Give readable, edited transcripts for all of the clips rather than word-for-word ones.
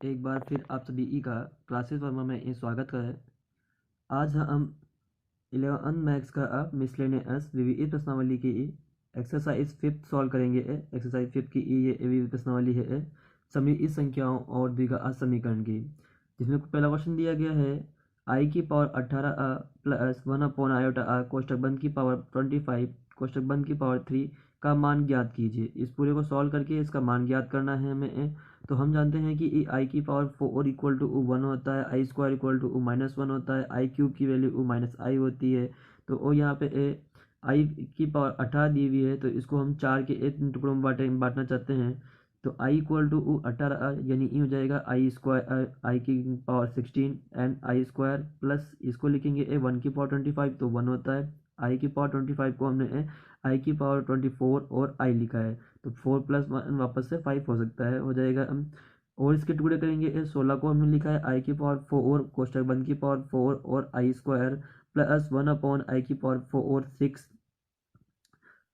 एक बार फिर आप सभी ई का क्लासेस वर्मा में स्वागत है। आज हम 11 मैथ्स का मिसलेनियस विविध प्रश्नावली की एक्सरसाइज 5 सॉल्व करेंगे। एक्सरसाइज 5 की ये विविध प्रश्नावली है सभी संख्याओं और द्विघात समीकरण की, जिसमें पहला क्वेश्चन दिया गया है आई की पावर 18 प्लस 1/i कोष्टक बंद की पावर 25 कोष्टक बंद की पावर 3 का मान ज्ञात कीजिए। इस पूरे को सॉल्व करके इसका मान ज्ञात करना है हमें। तो हम जानते हैं कि आई की पावर 4 इक्वल टू 1 होता है, आई स्क्वायर इक्वल टू -1 होता है, आई क्यूब की वैल्यू -i होती है। तो वो यहाँ पे आई की पावर 18 दी हुई है, तो इसको हम 4 के एक टुकड़ों में बांटना चाहते हैं। तो आई इक्वल टू 18 यानी ई हो जाएगा आई स्क्वायर आई की power 16 and I square plus इसको लिखेंगे 1 की पावर 25 तो 1 होता है। आई की पावर 25 को हमने आई की पावर 24 और आई लिखा है, तो 4 प्लस 1 वापस से 5 हो सकता है, हो जाएगा। हम और इसके टुकड़े करेंगे 16 को हमने लिखा है आई की पावर 4 कोष्टक बंद की पावर 4 और आई स्क्वायर प्लस 1/आई की पावर 4 6।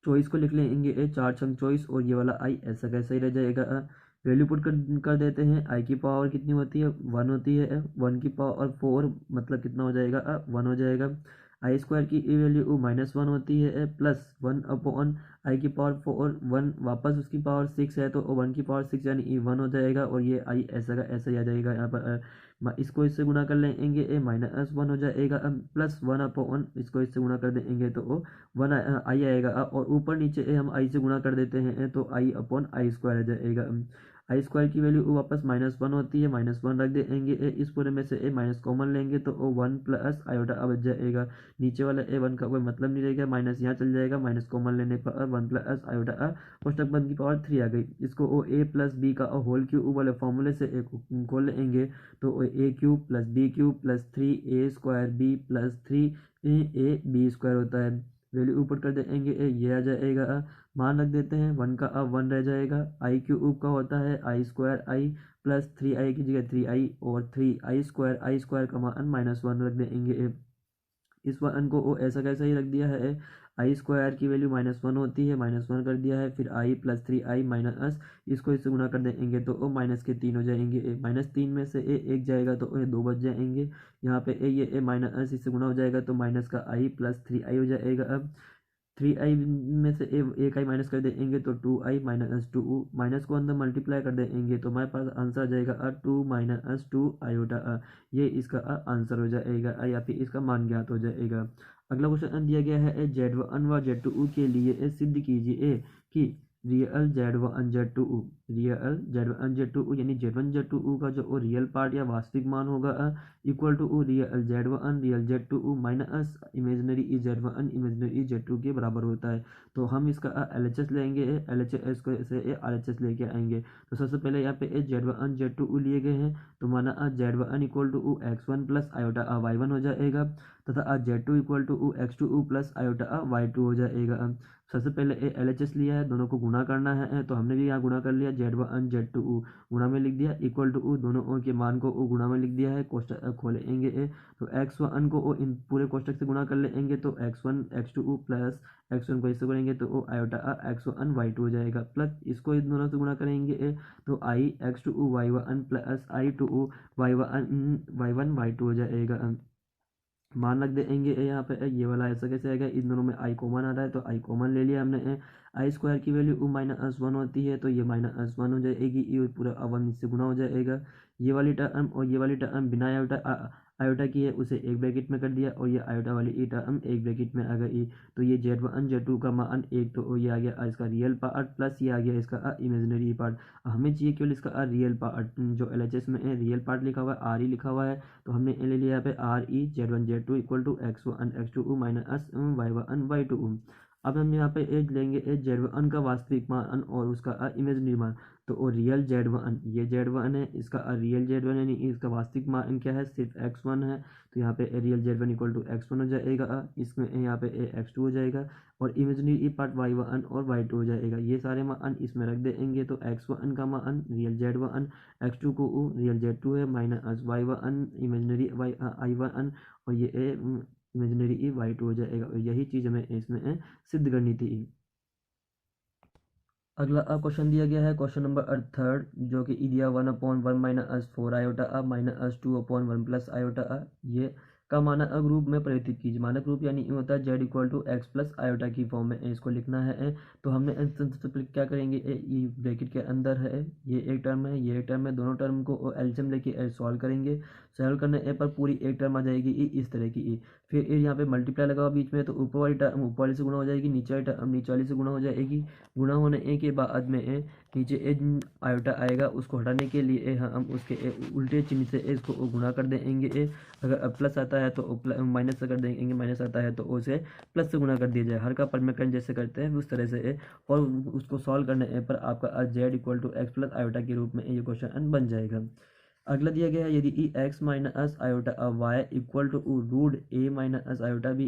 चॉइस को लिख लेंगे 4 छंग चॉइस और ये वाला आई ऐसा कैसा ही रह जाएगा। वैल्यू पुट कर देते हैं। आई की पावर कितनी होती है 1 होती है, 1 की पावर 4 मतलब कितना हो जाएगा 1 हो जाएगा। आई स्क्वायर की वैल्यू -1 होती है प्लस 1/, आई की पावर 4 1 वापस उसकी पावर 6 है तो 1 की पावर 6 यानी 1 हो जाएगा और ये आई ऐसा का ऐसा ही आ जाएगा। यहाँ पर इसको इससे गुणा कर लेंगे -1 हो जाएगा प्लस 1/, इसको इससे गुणा कर देंगे तो 1 आई आएगा और ऊपर नीचे हम आई से गुणा कर देते हैं तो i/आई स्क्वायर आ जाएगा। आई स्क्वायर की वैल्यू वापस -1 होती है, -1 रख देंगे। इस पूरे में से माइनस कॉमन लेंगे तो 1 प्लस आयोटा बच जाएगा। नीचे वाला 1 का कोई मतलब नहीं रहेगा, माइनस यहाँ चल जाएगा, माइनस कॉमन लेने पर 1 प्लस आयोटा कोष्टक बंद की पावर 3 आ गई। इसको ए प्लस बी का होल क्यूब वाले फॉर्मूले से खोल लेंगे तो A cube plus B cube plus 3a square B plus 3a B square होता है। वैल्यू ऊपर कर देंगे ये आ जाएगा। मान रख देते हैं 1 का 1 रह जाएगा। आई क्यूब का होता है आई स्क्वायर आई प्लस 3i की जगह 3i और 3i स्क्वायर का मान -1 रख देंगे। इस वन को वो ऐसा कैसा ही रख दिया है। आई स्क्वायर की वैल्यू -1 होती है, -1 कर दिया है, फिर आई प्लस 3i माइनस इसको इससे गुणा कर देंगे तो वो माइनस के 3 हो जाएंगे। -3 में से एक जाएगा तो 2 बच जाएंगे। यहाँ पे ये माइनस इससे गुणा हो जाएगा तो माइनस का आई प्लस 3i हो जाएगा। अब 3i में से एक आई माइनस कर देंगे तो 2i -2 माइनस को अंदर मल्टीप्लाई कर देंगे तो हमारे पास आंसर आ जाएगा 2 - 2 i। ये इसका आंसर हो जाएगा या फिर इसका मान ज्ञात हो जाएगा। अगला क्वेश्चन दिया गया है Z1 व Z2 के लिए सिद्ध कीजिए कि रियल Z1 Z2 यानी Z1 Z2 का जो रियल पार्ट या वास्तविक मान होगा equal to real Z1 real Z2 minus imaginary Z1 imaginary Z2 के बराबर होता है। तो हम इसका LHS लेंगे, LHS को से RHS लेके आएंगे। तो सबसे पहले यहाँ पे Z1 Z2 लिए गए हैं तो माना Z1 equal to x1 plus iota y1 हो जाएगा तथा Z2 equal to x2 plus iota y2 हो जाएगा। सबसे पहले LHS लिया है, दोनों को गुणा करना है तो हमने भी यहाँ गुणा कर लिया। Z1 Z2 गुणा में लिख दिया इक्वल टू दोनों के मान को गुणा में लिख दिया है। कोष्टक खोलेंगे तो x1 को इन पूरे कोष्टक से गुणा कर लेंगे तो x1 x2 प्लस x1 को इससे करेंगे तो आयोटा x1 y2 हो जाएगा प्लस इसको इन दोनों से गुणा करेंगे तो i x2 y1 plus i2 y1 y2 हो जाएगा। मान रख देंगे यहाँ पे ये वाला ऐसा कैसे आएगा, इन दोनों में आई कॉमन आ रहा है तो आई कॉमन ले लिया हमने। आई स्क्वायर की वैल्यू -1 होती है तो ये -1 हो जाएगी, ये पूरा 1 इससे गुना हो जाएगा। ये वाली टर्म और ये वाली टर्म बिना आयोटा की है उसे एक ब्रैकेट में कर दिया और ये आयोटा वाली टर्म एक ब्रैकेट में आ गई। तो ये Z1 Z2 का मान एक तो ये आ गया इसका रियल पार्ट प्लस ये आ गया इसका इमेजनरी पार्ट। हमें चाहिए केवल इसका रियल पार्ट, जो LHS में है रियल पार्ट लिखा हुआ है आर ही लिखा हुआ है तो हमने ले लिया यहाँ पे Z1 Z2 equal to x1 x2 minus y1 y2। अब हम यहाँ पे एज लेंगे Z1 का वास्तविक मान और उसका इमेजनरी मान। तो वो रियल Z1 ये Z1 है, इसका रियल Z1 यानी इसका वास्तविक मान क्या है सिर्फ x1 है। तो यहाँ पे real Z1 equal to x1 हो जाएगा, इसमें यहाँ पे x2 हो जाएगा और इमेजनरी पार्ट y1 और y2 हो जाएगा। ये सारे मान इसमें रख देंगे तो x1 का मान रियल Z1 x2 को रियल Z2 है माइनस y1 इमेजनरी i1 और ये इमेजनरी y2 हो जाएगा। यही चीज़ हमें इसमें सिद्ध करनी थी। अगला क्वेश्चन दिया गया है क्वेश्चन नंबर थर्ड, जो कि दिया 1/1 - 4 आयोटा -2/1 + आयोटा ये का मानक रूप में परिवर्तित कीजिए। मानक रूप यानी ये होता है z = x + आयोटा की फॉर्म में इसको लिखना है। तो हमने सबसे पहले क्या करेंगे, ये ब्रैकेट के अंदर है, ये एक टर्म है, ये एक टर्म है, दोनों टर्म को एलसीएम लेके सॉल्व करेंगे। सॉल्व करने पर पूरी एक टर्म आ जाएगी इस तरह की। फिर यहाँ पे मल्टीप्लाई लगा हुआ बीच में, तो ऊपर वाली टर्म ऊपर वाली से गुणा हो जाएगी, नीचे वाली टर्म नीचे वाली से गुणा हो जाएगी। गुणा होने के बाद में नीचे आयोटा आएगा, उसको हटाने के लिए हम उसके उल्टे चिन्ह से इसको गुणा कर देंगे। अगर प्लस आता है तो माइनस कर देंगे, माइनस आता है तो उसे प्लस से गुणा कर दिया जाए, हर का परिमेकरण जैसे करते हैं उस तरह से। और उसको सॉल्व करने पर आपका z = x + आयोटा के रूप में ये क्वेश्चन बन जाएगा। अगला दिया गया है, यदि x - iota y √a - iota b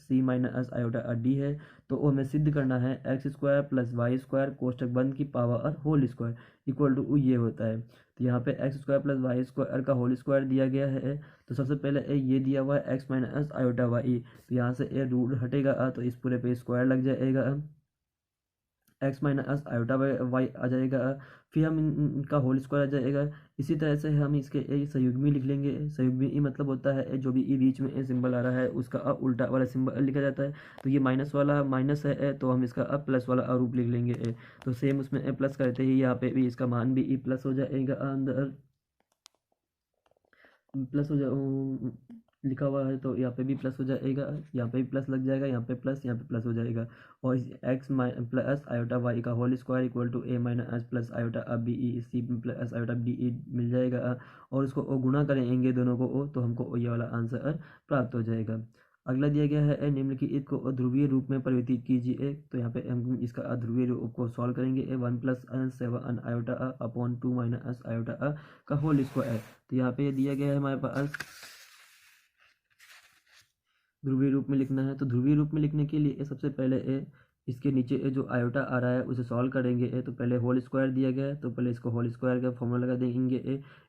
c - iota d है, तो हमें सिद्ध करना है x² + y² कोष्टक बंद की power whole square equal to ये होता है। तो यहाँ पे x² + y² का होल स्क्वायर दिया गया है। तो सबसे पहले ये दिया हुआ है x - आयोटा y, तो यहाँ से ये रूट हटेगा तो इस पूरे पे स्क्वायर लग जाएगा, x - आयोटा वाई आ जाएगा। फिर हम इनका होल स्क्वायर आ जाएगा। इसी तरह से हम इसके संयुग्मी लिख लेंगे। संयुग्मी मतलब होता है जो भी बीच में सिंबल आ रहा है उसका उल्टा वाला सिंबल लिखा जाता है। तो ये माइनस वाला माइनस है, तो हम इसका प्लस वाला रूप लिख लेंगे। तो सेम उसमें प्लस करते ही यहाँ पे भी इसका मान भी प्लस हो जाएगा, अंदर प्लस हो जा लिखा हुआ है तो यहाँ पे भी प्लस हो जाएगा, यहाँ पे भी प्लस लग जाएगा, यहाँ पे प्लस, यहाँ पे प्लस हो जाएगा। और x + आयोटा वाई का whole square equal to a - iota B C + iota D मिल जाएगा। और उसको गुणा करेंगे दोनों को तो हमको ये वाला आंसर प्राप्त हो जाएगा। अगला दिया गया है निम्नलिखित को ध्रुवीय रूप में परिवर्तित कीजिए। तो यहाँ पे हम इसका ध्रुवीय रूप को सॉल्व करेंगे। 1 + 7 आयोटा अपॉन 2 - आयोटा का होल स्क्वायर। तो यहाँ पे दिया गया है हमारे पास ध्रुवीय रूप में लिखना है। तो ध्रुवीय रूप में लिखने के लिए सबसे पहले इसके नीचे जो आयोटा आ रहा है उसे सॉल्व करेंगे। तो पहले होल स्क्वायर दिया गया है, तो पहले इसको होल स्क्वायर का फॉर्मूला लगा देंगे,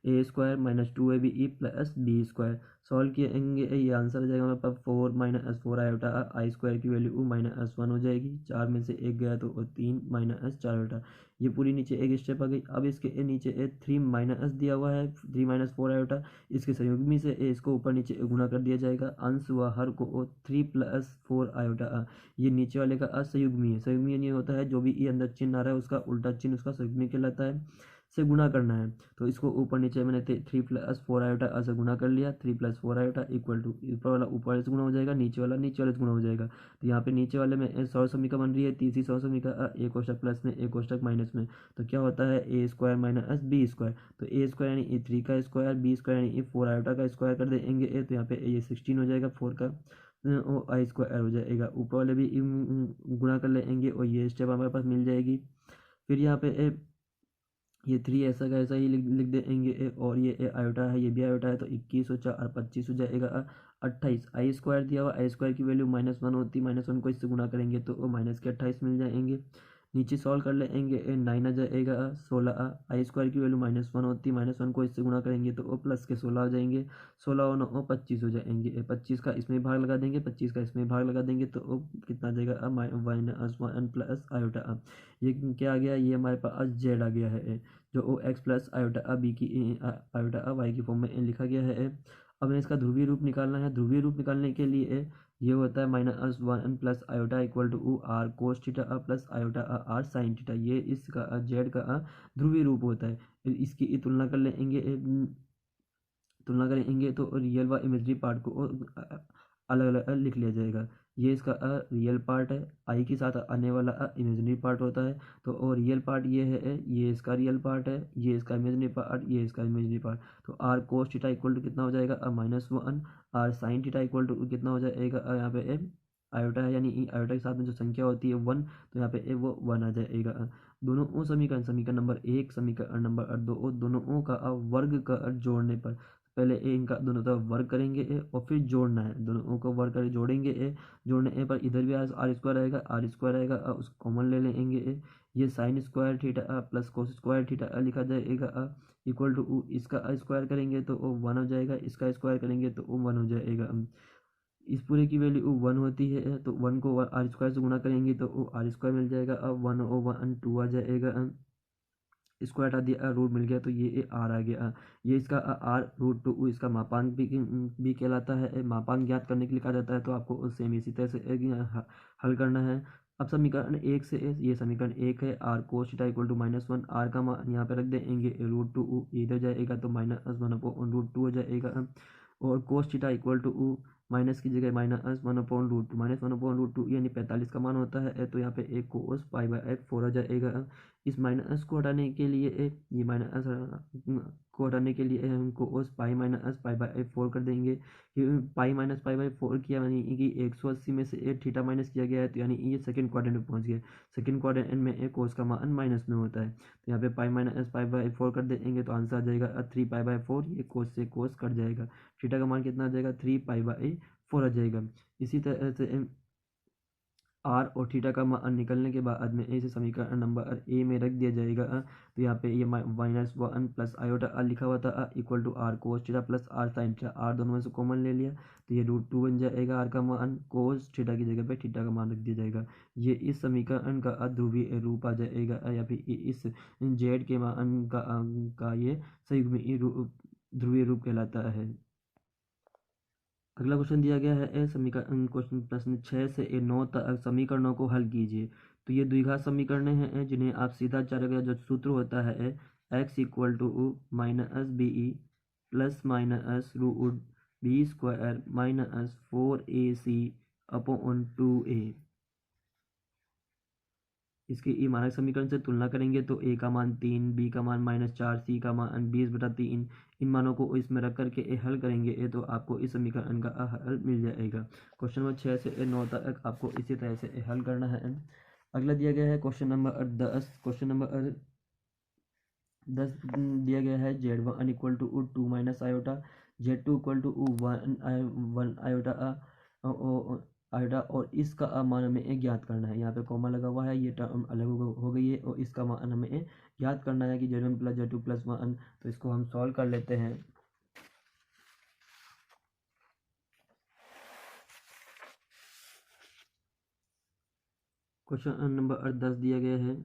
a² - 2ab + b²। सॉल्व किएंगे, ये आंसर हो जाएगा हमारे पास 4 - 4 आयोटा I² की वैल्यू -1 हो जाएगी। 4 में से 1 गया तो 3 - 4 आयोटा। ये पूरी नीचे एक स्टेप आ गई। अब इसके नीचे 3 माइनस दिया हुआ है, 3 - 4 आयोटा, इसके संयुग्मी से इसको ऊपर नीचे गुणा कर दिया जाएगा। अंश व हर को 3 + 4 आयोटा, ये नीचे वाले का असंयुग्मी है। संयुग्मी यानी होता है जो भी ये अंदर चिन्ह आ रहा है उसका उल्टा चिन्ह उसका संयुग्मी कहलाता है, से गुणा करना है। तो इसको ऊपर नीचे मैंने 3 + 4 आयोटा से गुणा कर लिया। 3 + 4 आयोटा इक्वल टू ऊपर वाला ऊपर से गुणा हो जाएगा, नीचे वाला नीचे वाले से गुणा हो जाएगा। तो यहाँ पे नीचे वाले में 100 समीका बन रही है, तीसरी 100 समीका एक कोष्टक प्लस में एक कोष्टक माइनस में। तो क्या होता है a² - b²। तो a² यानी 3 का स्क्वायर, b² यानी 4 आयोटा का स्क्वायर कर देंगे। तो यहाँ पे ये 16 हो जाएगा, 4 का I² हो जाएगा। ऊपर वाले भी गुणा कर लेंगे और ये स्टेप हमारे पास मिल जाएगी। फिर यहाँ पे ये 3 ऐसा का ऐसा ही लिख देंगे। और ये आयोटा है, ये भी आयोटा है, तो 21 हो 4 25 हो जाएगा 28। I² दिया हुआ, I² की वैल्यू -1 होती, -1 को इससे गुणा करेंगे तो माइनस के 28 मिल जाएंगे। नीचे सॉल्व कर लेंगे, 9 आ जाएगा 16। I² की वैल्यू -1 होती, -1 को इससे गुणा करेंगे तो प्लस के 16 हो जाएंगे। 16 और 9 25 हो जाएंगे। 25 का इसमें भाग लगा देंगे, 25 का इसमें भाग लगा देंगे तो कितना आ जाएगा -1 + आयोटा। ये क्या आ गया, ये हमारे पास जेड आ गया है, जो x + आयोटा बी की आयोटा वाई की फॉर्म में लिखा गया है। अब हमें इसका ध्रुवीय रूप निकालना है। ध्रुवीय रूप निकालने के लिए ये होता है -1 + iota equal to r cos theta + iota r sin theta. ये इसका जेड का ध्रुवीय रूप होता है। इसकी तुलना कर लेंगे, तुलना करेंगे तो रियल व इमेजरी पार्ट को अलग अलग लिख लिया जाएगा। ये इसका रियल पार्ट है, आई के साथ आने वाला इमेजनरी पार्ट होता है। तो और रियल पार्ट ये है, ये इसका रियल पार्ट है, ये इसका इमेजनरी पार्ट, ये इसका इमेजनरी पार्ट। तो r cos theta equal to कितना हो जाएगा -1। r sin theta equal to कितना हो जाएगा, यहाँ पे आयोटा है यानी आयोटा के साथ में जो संख्या होती है 1, तो यहाँ पे वो 1 आ जाएगा। दोनों समीकरण, समीकरण नंबर 1 समीकरण नंबर 2 दोनों का वर्ग कर जोड़ने पर, पहले इनका दोनों तरफ वर्ग करेंगे और फिर जोड़ना है। दोनों को वर्ग कर जोड़ेंगे, जोड़ने पर इधर भी r² आएगा, r² आएगा, उसको कॉमन ले लेंगे। ये sin² थीटा + cos² थीटा लिखा जाएगा इक्वल टू इसका स्क्वायर करेंगे तो 1 हो जाएगा, इसका स्क्वायर करेंगे तो 1 हो जाएगा। इस पूरे की वैल्यू 1 होती है, तो 1 को आर स्क्वायर से गुणा करेंगे तो आर स्क्वायर मिल जाएगा। अब 1/2 आ जाएगा, इसको हटा दिया, रूट मिल गया, तो ये आर आ गया। ये इसका आर रूट 2 इसका मापांक भी कहलाता है। मापांक ज्ञात करने के लिए कहा जाता है, तो आपको सेम इसी तरह से हल करना है। अब समीकरण 1 से ये समीकरण 1 है, r cos theta equal to -1, r का मान यहाँ पे रख देंगे √2, इधर जाएगा तो -1/√2 हो जाएगा। और cos theta equal to minus की जगह -1/√2, -1/√2 यानी 45 का मान होता है, तो यहाँ पे एक कोस π/4 आ जाएगा। इस माइनस को हटाने के लिए ये माइनस को हटाने के लिए हम कोस π-π/4 कर देंगे। π-π/4 किया यानी कि 180 में से थीटा माइनस किया गया है, तो यानी ये सेकंड क्वाड्रेंट में पहुंच गया। सेकंड क्वाड्रेंट में कोस का मान माइनस में होता है, तो यहाँ पे π-π/4 कर देंगे तो आंसर आ जाएगा 3π/4। ये कोस से कोस कट जाएगा, थीटा का मान कितना आ जाएगा 3π/4 आ जाएगा। इसी तरह से आर और थीटा का मान निकलने के बाद में इसे समीकरण नंबर ए में रख दिया जाएगा। तो यहाँ पे ये -1 प्लस आयोटा आर लिखा हुआ था equal to r cos theta plus r sine theta, r दोनों में से कॉमन ले लिया तो ये √2 बन जाएगा। आर का मान कोस थीटा की जगह पे थीटा का मान रख दिया जाएगा। ये इस समीकरण का अध्रुवीय रूप आ जाएगा, या फिर इस जेड के मान का ये संयुग्मी ध्रुवीय रूप कहलाता है। अगला क्वेश्चन दिया गया है समीकरण क्वेश्चन प्रश्न 6 से 9 तक समीकरणों को हल कीजिए। तो ये द्विघात समीकरण हैं जिन्हें आप सीधा चलेगा। जो सूत्र होता है x equal to -be plus minus root b² -4ac upon 2a। इसके ई मानक समीकरण से तुलना करेंगे तो a का मान 3, b का मान -4, c का मान 20/3, इन मानों को इसमें रख करके हल करेंगे तो आपको इस समीकरण का हल मिल जाएगा। क्वेश्चन नंबर 6 से 9 तक आपको इसी तरह से हल करना है। अगला दिया गया है क्वेश्चन नंबर 10। क्वेश्चन नंबर 10 दिया गया है z1 equal to 2 minus iota, z2 equal to 1 iota iota, और इसका मान हमें ज्ञात करना है। यहाँ पे कॉमा लगा हुआ है, ये टर्म अलग हो गई है, और इसका मान हमें ज्ञात करना है कि z1 प्लस z2 प्लस 1। तो इसको हम सॉल्व कर लेते हैं। क्वेश्चन नंबर 10 दिया गया है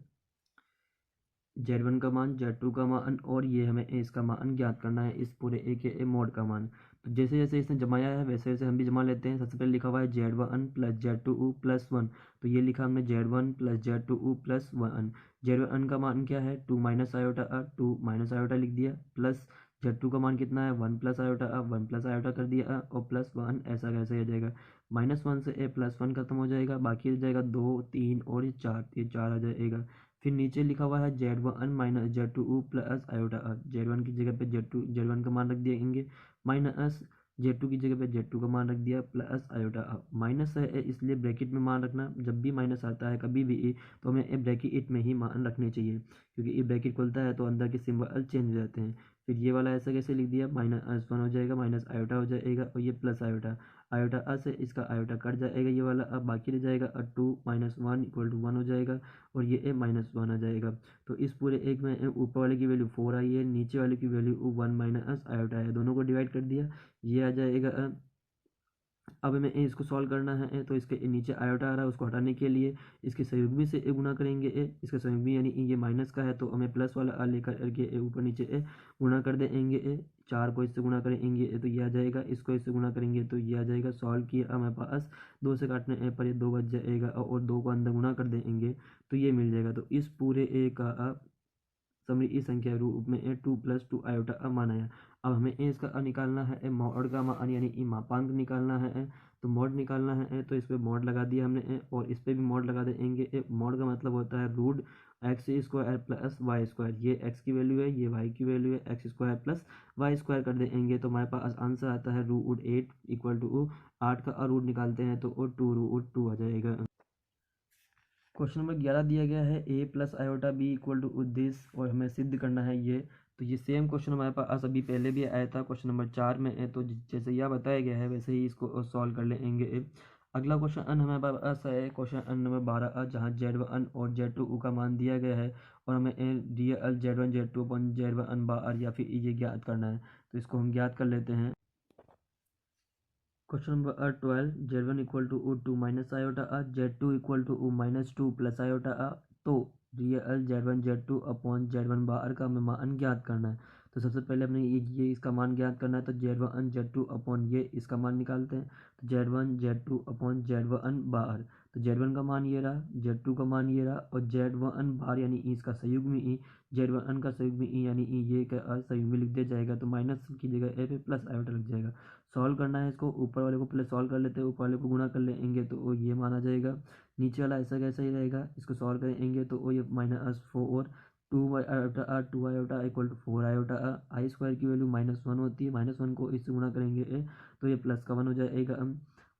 z1 का मान, z2 का मान, और ये हमें इसका मान ज्ञात करना है, इस पूरे ए के मोड का मान। तो जैसे जैसे इसने जमाया है वैसे वैसे हम भी जमा लेते हैं। सबसे पहले लिखा हुआ है z1 प्लस z2 प्लस 1, तो ये लिखा हमने z1 plus z2 plus 1। z1 का मान क्या है 2 माइनस आयोटा, 2 माइनस आयोटा लिख दिया, प्लस z2 का मान कितना है 1 प्लस आयोटा, 1 प्लस आयोटा कर दिया, और प्लस 1, ऐसा कैसे हो जाएगा। -1 से प्लस 1 खत्म हो जाएगा, बाकी रह जाएगा 2, 3 और ये 4, ये 4 आ जाएगा। फिर नीचे लिखा हुआ है z1 minus z2 plus iota, z1 की जगह पे z1 का मान रख देंगे, माइनस z2 की जगह पे z2 का मान रख दिया, प्लस आयोटा। माइनस है इसलिए ब्रैकेट में मान रखना, जब भी माइनस आता है कभी भी तो हमें ब्रैकेट में ही मान रखने चाहिए, क्योंकि ये ब्रैकेट खुलता है तो अंदर के सिंबल चेंज हो जाते हैं। फिर ये वाला ऐसा कैसे लिख दिया, -1 हो जाएगा, माइनस आयोटा हो जाएगा, और ये प्लस आयोटा, आयोटा से इसका आयोटा कट जाएगा ये वाला, अब बाकी रह जाएगा 2 माइनस 1 इक्वल टू 1 हो जाएगा, और ये -1 आ जाएगा। तो इस पूरे एक में ऊपर वाले की वैल्यू 4 आई है, नीचे वाले की वैल्यू 1 माइनस आयोटा है, दोनों को डिवाइड कर दिया, ये आ जाएगा। अब हमें इसको सॉल्व करना है, तो इसके नीचे आयोटा आ रहा है, उसको हटाने के लिए इसके संयुग्मी से गुना करेंगे। इसका संयुग्मी यानी ये माइनस का है, तो हमें प्लस वाला आ लेकर के ऊपर नीचे गुना कर देंगे। 4 को इससे गुना करेंगे तो ये आ जाएगा, इसको इससे गुना करेंगे तो ये आ जाएगा। सॉल्व किया हमारे पास 2 से काटने पर ये 2 बच जाएगा, और 2 को अंदर गुना कर देंगे तो ये मिल जाएगा। तो इस पूरे ए का समरी संख्या रूप में 2 + 2 आयोटा मान आया। अब हमें इसका निकालना है मॉड का मान, यानी मापांक निकालना है। तो मॉड निकालना है, तो इस पर मॉड लगा दिया हमने, और इस पर भी मॉड लगा देंगे। मॉड का मतलब होता है √x² प्लस y²। ये x की वैल्यू है, ये y की वैल्यू है, x² प्लस y² कर देंगे तो हमारे पास आंसर आता है √8 इक्वल टू 8 का रूट निकालते हैं तो 2√2 आ जाएगा। क्वेश्चन नंबर 11 दिया गया है a plus iota b equal to this, और हमें सिद्ध करना है ये। तो ये सेम क्वेश्चन हमारे पास अभी पहले भी आया था, क्वेश्चन नंबर 4 में है, तो जैसे यह बताया गया है वैसे ही इसको सॉल्व कर लेंगे। अगला क्वेश्चन हमारे पास है क्वेश्चन नंबर 12, जहाँ z1 और z2 का मान दिया गया है, और हमें real z1 z2 upon z1 बार या फिर ये ज्ञात करना है। तो इसको हम ज्ञात कर लेते हैं। Question number 12 z1 equal to two minus iota z2 equal to minus two plus iota तो real z1 z2 upon z1 bar का हमें मान ज्ञात करना है। तो सबसे पहले हमने ये इसका मान ज्ञात करना है, तो z1 z2 अपॉन ये इसका मान निकालते हैं। तो z1 z2 अपॉन z1 बार, तो z1 का मान ये रहा, z2 का मान ये रहा और z1 बार यानी इसका संयुग्म ई, z1 का संयुग्म ई यानी ये का संयुग्म लिख दिया जाएगा। तो माइनस की जगह ए पे प्लस आयोटा लग जाएगा। सॉल्व करना है इसको, ऊपर वाले को पहले सॉल्व कर लेते हैं, ऊपर वाले को गुणा कर लेंगे तो ये माना जाएगा। नीचे वाला ऐसा कैसा ही रहेगा, इसको सॉल्व करेंगे तो ये minus 4 2 iota 2 iota equal to 4 iota I square की वैल्यू -1 होती है, -1 को इससे गुणा करेंगे तो ये प्लस का 1 हो जाएगा।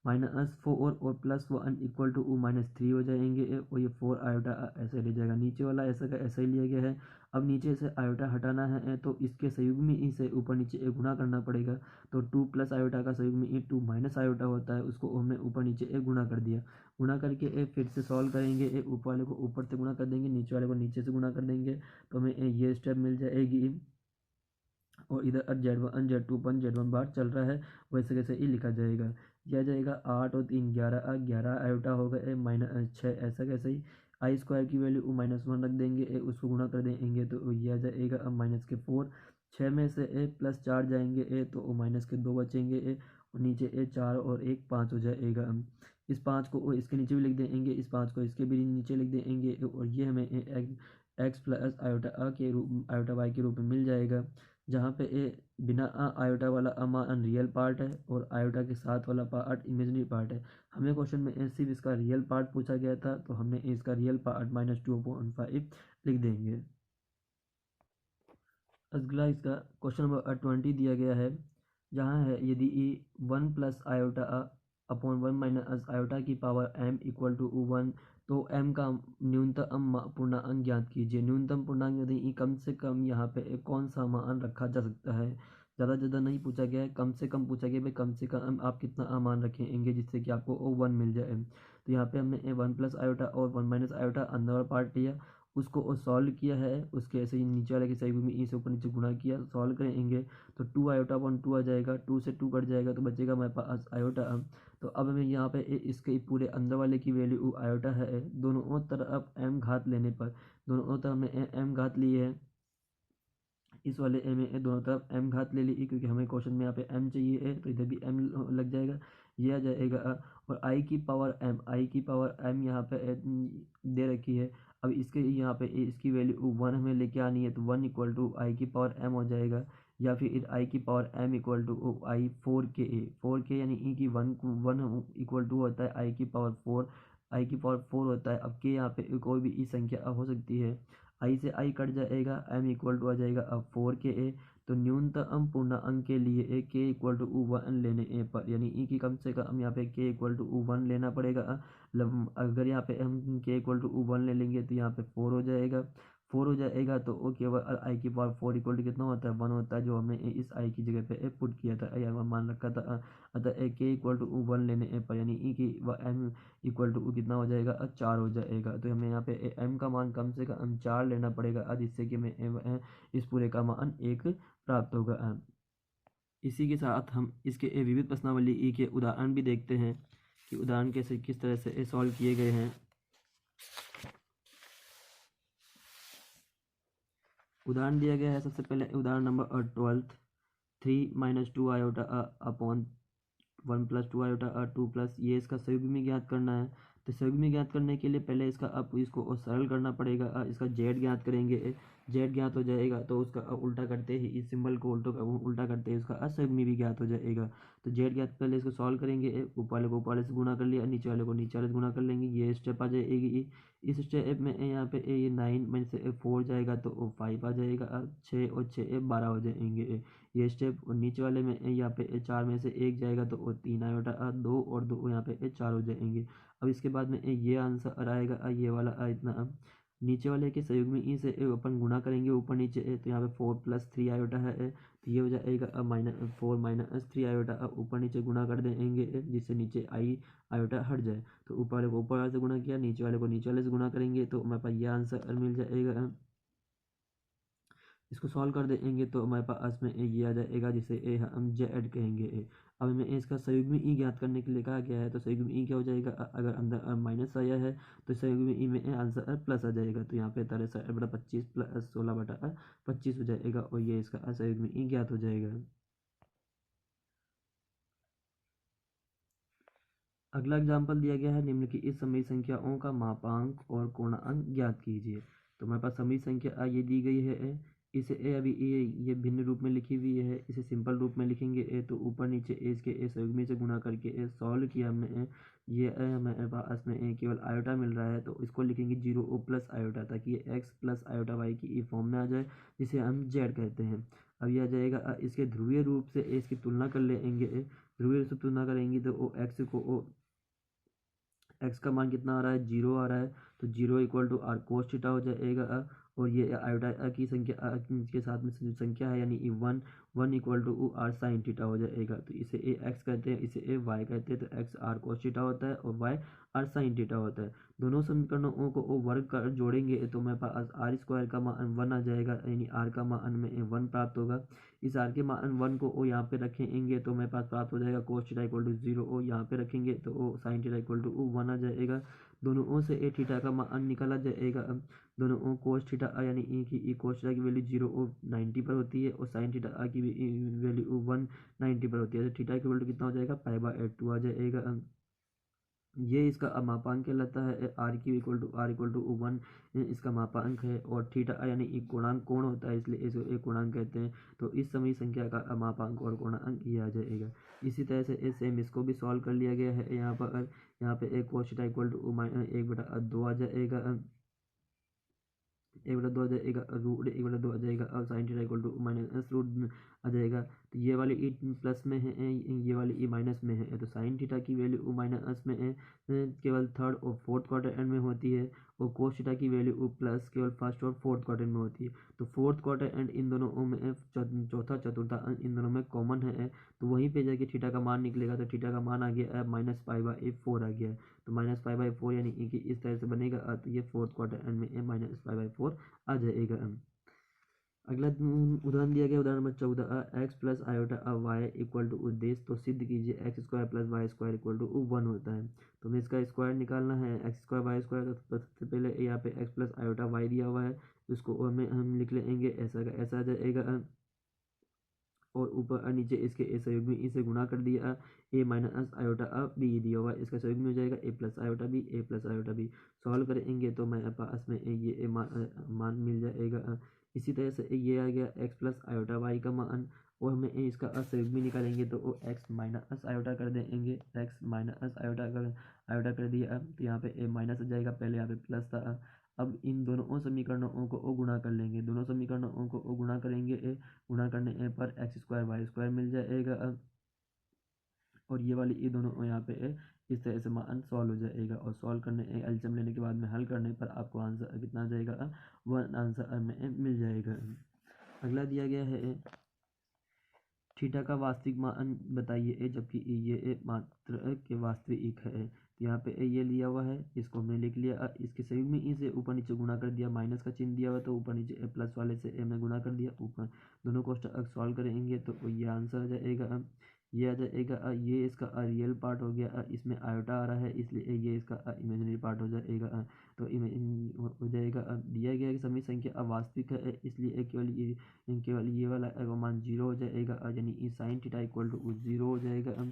-4 और +1 इक्वल टू -3 हो जाएंगे और ये 4 आयोटा ऐसे ले जाएगा। नीचे वाला ऐसा का ऐसा ही लिया गया है। अब नीचे से आयोटा हटाना है तो इसके संयुग्म ई से ऊपर नीचे एक गुणा करना पड़ेगा। तो 2 प्लस आयोटा का संयुग्म ई 2 माइनस आयोटा होता है, उसको हमने ऊपर नीचे एक गुणा कर दिया। गुणा करके फिर से सॉल्व करेंगे, ऊपर वाले को ऊपर से गुणा कर देंगे, नीचे वाले को नीचे से गुणा कर देंगे तो हमें ये स्टेप मिल जाएगी। और इधर z1 z2 अपन z1 बार चल रहा है, वैसे कैसे ही लिखा जाएगा। यह जाएगा 8 और 3 11 11 आयोटा हो गए -6, ऐसा कैसे ही आई स्क्वायर की वैल्यू -1 रख देंगे, उसको गुणा कर देंगे तो यह जाएगा -4। 6 में से +4 जाएंगे तो -2 बचेंगे और नीचे 4 और 1 5 हो जाएगा। इस 5 को इसके नीचे भी लिख देंगे, इस 5 को इसके भी नीचे लिख देंगे और ये हमें x प्लस आयोटा के रूप आयोटा वाई के रूप में मिल जाएगा। जहाँ पे बिना आयोटा वाला मान रियल पार्ट है और आयोटा के साथ वाला पार्ट इमेजिनरी पार्ट है। हमें क्वेश्चन में सिर्फ इसका रियल पार्ट पूछा गया था, तो हमने इसका रियल पार्ट -2/5 लिख देंगे। अगला इसका क्वेश्चन नंबर 20 दिया गया है, जहाँ है यदि 1 plus iota upon 1 minus iota की पावर m इक्वल टू 1 तो m का न्यूनतम पूर्णांक ज्ञात कीजिए। न्यूनतम पूर्णांक यदि कम से कम यहाँ पे कौन सा मान रखा जा सकता है, ज़्यादा ज़्यादा नहीं पूछा गया है, कम से कम पूछा गया है। भाई कम से कम आप कितना मान रखेंगे जिससे कि आपको 1 मिल जाए। तो यहाँ पे हमने 1 प्लस आयोटा और 1 माइनस आयोटा अंदर वाला पार्ट लिया, उसको सॉल्व किया है, उसके ऐसे ही नीचे वाले के सही में ई से ऊपर नीचे गुणा किया, सॉल्व करेंगे तो 2 आयोटा अपॉन 2 आ जाएगा, 2 से 2 कट जाएगा तो बचेगा हमारे पास आयोटा। तो अब हमें यहाँ पे इसके पूरे अंदर वाले की वैल्यू आयोटा है। दोनों तरफ m घात लेने पर, दोनों तरफ हमने m घात ली है, इस वाले में दोनों तरफ m घात ले ली क्योंकि हमें क्वेश्चन में यहाँ पे m चाहिए तो इधर भी m लग जाएगा, ये आ जाएगा। और i की पावर m यहाँ पे दे रखी है। अब इसके यहाँ पे इसकी वैल्यू 1 हमें लेके आनी है, तो 1 इक्वल टू आई की पावर m हो जाएगा, या फिर आई की power m equal to i 4k यानी ई की 1 इक्वल टू होता है आई की पावर 4, आई की पावर 4 होता है। अब के यहाँ पे कोई भी ई संख्या हो सकती है, आई से आई कट जाएगा, m इक्वल टू आ जाएगा अब 4k। तो न्यूनतम पूर्णांक के लिए k इक्वल टू 1 लेने पर यानी ई की कम से कम यहाँ पे k इक्वल टू 1 लेना पड़ेगा। अगर यहाँ पे हम k इक्वल टू 1 ले लेंगे तो यहाँ पे 4 हो जाएगा, 4 हो जाएगा तो वो केवल आई की पावर 4 इक्वल टू कितना होता है 1 होता है, जो हमने इस आई की जगह पे पुट किया था या मान रखा था। अतः k इक्वल टू 1 लेने पर यानी ई की m इक्वल टू कितना हो जाएगा 4 हो जाएगा। तो हमें यहाँ पे m का मान कम से कम 4 लेना पड़ेगा जिससे कि हमें इस पूरे का मान 1 प्राप्त होगा। इसी के साथ हम इसके विविध प्रश्नावली ई के उदाहरण भी देखते हैं कि उदाहरण कैसे किस तरह से सॉल्व किए गए हैं। उदाहरण दिया गया है, सबसे पहले उदाहरण number 12 3 - 2 iota upon 1 + 2 iota 2 plus ये इसका संयुग्म ज्ञात करना है। तो संयुग्म ज्ञात करने के लिए पहले इसका अब इसको सरल करना पड़ेगा। इसका जेड ज्ञात करेंगे, जेड ज्ञात हो जाएगा तो उसका उल्टा करते ही इस सिंबल को उल्टा करते ही उसका असंयुग्मी भी ज्ञात हो जाएगा। तो जेड ज्ञात पहले इसको सॉल्व करेंगे, ऊपर वाले को ऊपर वाले से गुणा कर लिया, नीचे वाले को नीचे वाले से गुणा कर लेंगे, ये स्टेप आ जाएगी। इस स्टेप में यहाँ पे ये 9 में से 4 जाएगा तो 5 आ जाएगा, 6 और 6 12 हो जाएंगे ये स्टेप। और नीचे वाले में यहाँ पे 4 में से 1 जाएगा तो 3 आयोटा 2 और 2 यहाँ पे 4 हो जाएंगे। अब इसके बाद में ये आंसर आएगा ये वाला इतना। नीचे वाले के संयुग्म ई से अपन गुणा करेंगे ऊपर नीचे, तो यहाँ पे 4 + 3 आयोटा है तो ये हो जाएगा -4 - 3 आयोटा। ऊपर नीचे गुणा कर देंगे जिससे नीचे आई आयोटा हट जाए। तो ऊपर वाले को ऊपर वाले से गुणा किया, नीचे वाले को नीचे वाले से गुणा करेंगे तो हमारे पास ये आंसर मिल जाएगा। इसको सॉल्व कर देंगे तो हमारे पास में ये आ जाएगा जिसे हम जेड कहेंगे। अब हमें इसका संयुग्मी ई ज्ञात करने के लिए कहा गया है, तो संयुग्मी ई क्या हो जाएगा, अगर अंदर माइनस आया है तो संयुग्मी ई में आंसर प्लस आ जाएगा। तो यहाँ पे 13/25 प्लस 16/25 हो जाएगा और ये इसका संयुग्मी ई ज्ञात हो जाएगा। अगला एग्जाम्पल दिया गया है, निम्न की इस समी संख्याओं का मापांक और पूर्णांक ज्ञात कीजिए। तो हमारे पास समी संख्या ये दी गई है, इसे अभी ये भिन्न रूप में लिखी हुई है, इसे सिंपल रूप में लिखेंगे तो ऊपर नीचे इसके संयुग्मी से गुणा करके सॉल्व किया हमने, ये हमारे पास में केवल आयोटा मिल रहा है, तो इसको लिखेंगे 0 प्लस आयोटा, ताकि ये एक्स प्लस आयोटा वाई की फॉर्म में आ जाए, जिसे हम जेड कहते हैं। अब यह आ जाएगा, इसके ध्रुवीय रूप से इसकी तुलना कर लेंगे, ध्रुवीय रूप से तुलना करेंगे तो ओ एक्स को एक्स का मान कितना आ रहा है, 0 आ रहा है, तो 0 equal to r cos theta हो जाएगा। और ये आयोटा की संख्या के साथ में संख्या है, यानी 1 equal to r sine theta हो जाएगा। तो इसे ए एक्स कहते हैं, इसे ए वाई कहते हैं, तो एक्स आर कोस थीटा होता है और वाई आर साइन थीटा होता है। दोनों समीकरणों को वर्ग कर जोड़ेंगे तो मेरे पास आर स्क्वायर का मान 1 आ जाएगा, यानी आर का मान में 1 प्राप्त होगा। इस आर के मान 1 को ओ यहाँ पे रखेंगे तो मेरे पास प्राप्त हो जाएगा कोस थीटा इक्वल टू 0, ओ यहाँ पे रखेंगे तो O sign theta equal to 1 आ जाएगा। दोनों ओ से ए थीटा का मान निकाला जाएगा। अब दोनों ओ कोस थीटा यानी ई कोस थीटा की वैल्यू 0 ओ 90 पर होती है और साइन थीटा की वैल्यू 190 पर होती है, तो थीटा इक्वल टू कितना हो जाएगा, π/2 आ जाएगा। ये इसका मापांक कहलाता है, r=r = 1 इसका मापांक है, और थीटा यानी एक गुणांक कोण होता है, इसलिए इसको एक गुणांक कहते हैं। तो इस समी संख्या का मापांक और गुणांक ये आ जाएगा। इसी तरह से सेम इसको भी सॉल्व कर लिया गया है। यहाँ पे एक कोस थीटा इक्वल टू 1/2 आ जाएगा, 1/2 आ जाएगा, रूट 1/2 आ जाएगा, और sine theta equal to minus root आ जाएगा। तो ये वाली ई प्लस में है, ये वाली ई माइनस में है, तो साइन थीटा की वैल्यू माइनस में है, केवल थर्ड और फोर्थ क्वार्टर एंड में होती है, और कोस थीटा की वैल्यू प्लस केवल फर्स्ट और फोर्थ क्वार्टर में होती है। तो फोर्थ क्वार्टर एंड इन दोनों में चौथा चतुर्था इन दोनों में कॉमन है, तो वहीं पे जाके थीटा का मान निकलेगा, तो थीटा का मान आ गया -π/4 आ गया। तो -π/4 यानी कि इस तरह से बनेगा, तो ये फोर्थ क्वार्टर एंड में -π/4 आ जाएगा। अगला उदाहरण दिया गया, उदाहरण number 14, x plus iota y equal to उद्देश्य, तो सिद्ध कीजिए x square plus y square equal to 1 होता है। तो हमें इसका स्क्वायर निकालना है, एक्स स्क्वायर वाई स्क्वायर, तो सबसे पहले यहाँ पे एक्स प्लस आयोटा वाई दिया हुआ है, इसको हमें हम लिख लेंगे ऐसा का ऐसा आ जाएगा, और ऊपर और नीचे इसके ए सहयोग में इसे गुणा कर दिया, ए माइनस आयोटा बी दिया हुआ, इसका सहयोग में हो जाएगा ए प्लस आयोटा बी, ए प्लस आयोटा बी। सॉल्व करेंगे तो मेरे पास में ये मान मिल जाएगा। इसी तरह से ये आ गया एक्स प्लस आयोटा वाई का मान, और हमें इसका असहयोग भी निकालेंगे तो वो एक्स माइनस आयोटा कर देंगे, एक्स माइनस आयोटा कर दिया, तो यहाँ पे ए माइनस आ जाएगा, पहले यहाँ पे प्लस था। अब इन दोनों समीकरणों को गुणा कर लेंगे, दोनों समीकरणों को गुणा करेंगे, गुणा करने पर एक्स स्क्वायर वाई स्क्वायर मिल जाएगा, और ये वाली ये दोनों यहाँ पे इस तरह से मान सॉल्व हो जाएगा। और सॉल्व करने एलसीएम लेने के बाद में हल करने पर आपको आंसर कितना आ जाएगा, 1 आंसर में मिल जाएगा। अगला दिया गया है, थीटा का वास्तविक मान बताइए, जबकि ये मात्र के वास्तविक है। तो यहाँ पे ये लिया हुआ है, इसको हमने लिख लिया, इसके संयुग्म में ई से ऊपर नीचे गुणा कर दिया, माइनस का चिन्ह दिया हुआ तो ऊपर नीचे प्लस वाले से ए में गुणा कर दिया, ऊपर दोनों को सॉल्व करेंगे तो ये आंसर आ जाएगा, ये आ जाएगा। ये इसका रियल पार्ट हो गया, इसमें आयोटा आ रहा है, इसलिए ये इसका इमेजिनरी पार्ट हो जाएगा। तो हो जाएगा, दिया गया कि सभी संख्या अवास्तविक है, इसलिए केवल ये वाला मान 0 हो जाएगा, यानी साइन थीटा इक्वल टू 0 हो जाएगा।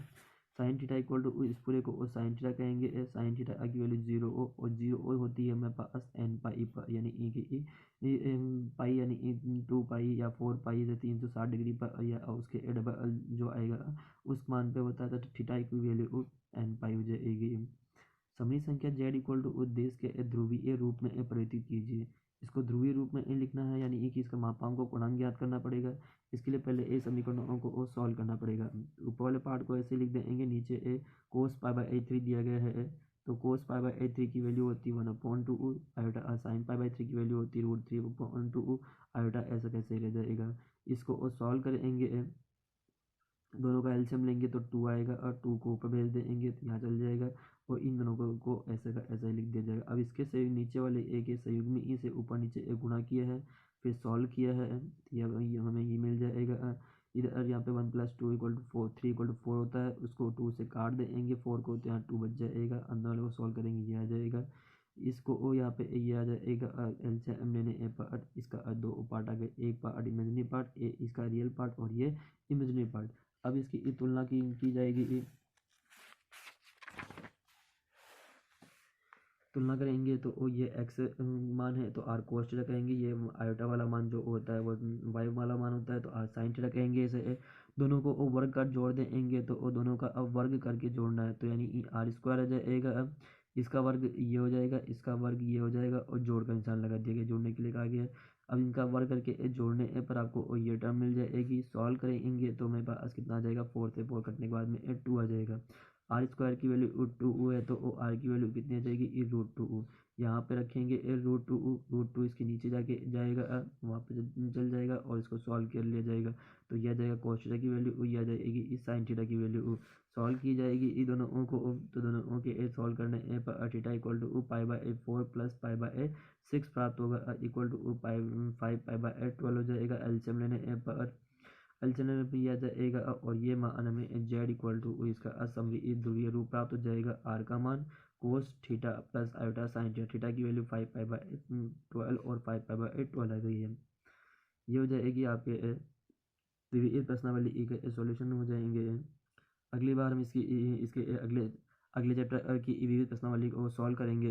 साइन थीटा इक्वल टू इस पूरे को साइन थीटा कहेंगे, साइन थीटा की वैल्यू 0 और 0 होती है हमारे पास n पाई पर, यानी पाई यानी 2 पाई या 4 पाई से 360 डिग्री पर, या उसके डबल जो आएगा उस मान पे होता है, तो थीटा की वैल्यू n पाई हो जाएगी। समी संख्या z इक्वल टू उद्देश्य के ध्रुवीय रूप में परिवर्तित कीजिए। इसको ध्रुवीय रूप में लिखना है, यानी कि इसका मापांक को गुणांक ज्ञात करना पड़ेगा। इसके लिए पहले ए समीकरणों को सॉल्व करना पड़ेगा। ऊपर वाले पार्ट को ऐसे लिख देंगे, नीचे ए कोस π/3 दिया गया है, तो कोस π/3 की वैल्यू होती है 1/2 आयोटा, साइन π/3 की वैल्यू होती है √3/2 आयोटा, ऐसा कैसे रह जाएगा। इसको सॉल्व करेंगे, दोनों का एलसीएम लेंगे तो 2 आएगा, और 2 को ऊपर भेज देंगे तो यहाँ चल जाएगा, और इन दोनों को ऐसे का ऐसा ही लिख दिया जाएगा। अब इसके से नीचे वाले ए के संयुग्मी ई से ऊपर नीचे एक गुणा किया है, फिर सॉल्व किया है, ये हमें ये मिल जाएगा। इधर यहाँ पे 1+2 = 4, 3 = 4 होता है, उसको 2 से काट देंगे, 4 को तो यहाँ 2 बच जाएगा, अंदर वाले को सॉल्व करेंगे ये आ जाएगा। इसको ओ यहाँ पे ये आ जाएगा एलसीएम लेने ए पार्ट, इसका दो पार्ट आ गए, एक पार्ट इमेजिनरी पार्ट, ए इसका रियल पार्ट और ये इमेजिनरी पार्ट। अब इसकी तुलना की जाएगी, तुलना करेंगे तो ओ ये एक्स मान है तो आर कोस थीटा कहेंगे, ये आयोटा वाला मान जो होता है वो वाई वाला मान होता है तो आर साइन थीटा कहेंगे। इसे दोनों को ओ वर्ग कर जोड़ देंगे तो ओ दोनों का अब वर्ग करके जोड़ना है, तो यानी आर स्क्वायर आ जाएगा, अब इसका वर्ग ये हो जाएगा, इसका वर्ग ये हो जाएगा और जोड़ का निशान लगा दिया गया, जोड़ने के लिए कहा गया है। अब इनका वर्ग करके जोड़ने पर आपको ये टर्म मिल जाएगी, सॉल्व करेंगे तो मेरे पास कितना आ जाएगा, 4 से 4 कटने के बाद में 2 आ जाएगा। आर स्क्वायर की वैल्यू √2 है तो आर की वैल्यू कितनी आ जाएगी, √2। यहाँ पे रखेंगे √2 इसके नीचे जाके जाएगा, वहाँ पे चल जाएगा और इसको सॉल्व कर लिया जाएगा, तो यह आ जाएगा cos थीटा की वैल्यू, ये आ जाएगी इस sin थीटा की वैल्यू, सॉल्व की जाएगी इन दोनों को, तो दोनों के सॉल्व करने पर थीटा = π/4 + π/6 प्राप्त होगा, इक्वल टू 5π/12 हो जाएगा। एलसीएम लेने पर एलसीएम पे आ जाएगा और ये मान हमें z = इसका असमरूपी ध्रुवीय रूप प्राप्त हो जाएगा, आर का मान कोस theta plus iota sine theta, theta की वैल्यू 5π/12 और 5π/12 आ गई है। ये हो जाएगी आपके इस प्रश्नावली के सॉल्यूशन हो जाएंगे। अगली बार हम इसके अगले अगले चैप्टर की विविध प्रश्नावली को सॉल्व करेंगे।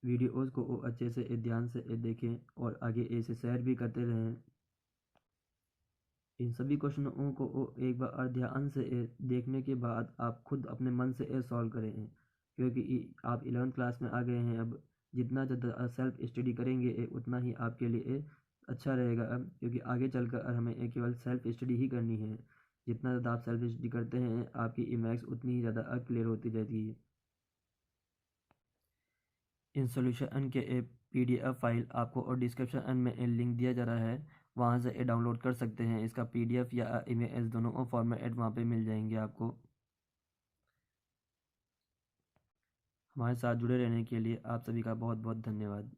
वीडियोज़ को अच्छे से ध्यान से देखें और आगे ऐसे शेयर भी करते रहें। इन सभी क्वेश्चनों को एक बार ध्यान से देखने के बाद आप खुद अपने मन से सॉल्व करें, क्योंकि आप 11th क्लास में आ गए हैं। अब जितना ज़्यादा सेल्फ स्टडी करेंगे उतना ही आपके लिए अच्छा रहेगा, क्योंकि आगे चलकर हमें केवल सेल्फ स्टडी ही करनी है। जितना ज़्यादा आप सेल्फ स्टडी करते हैं आपकी मैथ्स उतनी ही ज़्यादा क्लियर होती जाती है। इन सॉल्यूशन के PDF फाइल आपको और डिस्क्रिप्शन में लिंक दिया जा रहा है, वहाँ से डाउनलोड कर सकते हैं। इसका PDF या इमेज दोनों फॉर्मेट वहाँ पे मिल जाएंगे आपको। हमारे साथ जुड़े रहने के लिए आप सभी का बहुत बहुत धन्यवाद।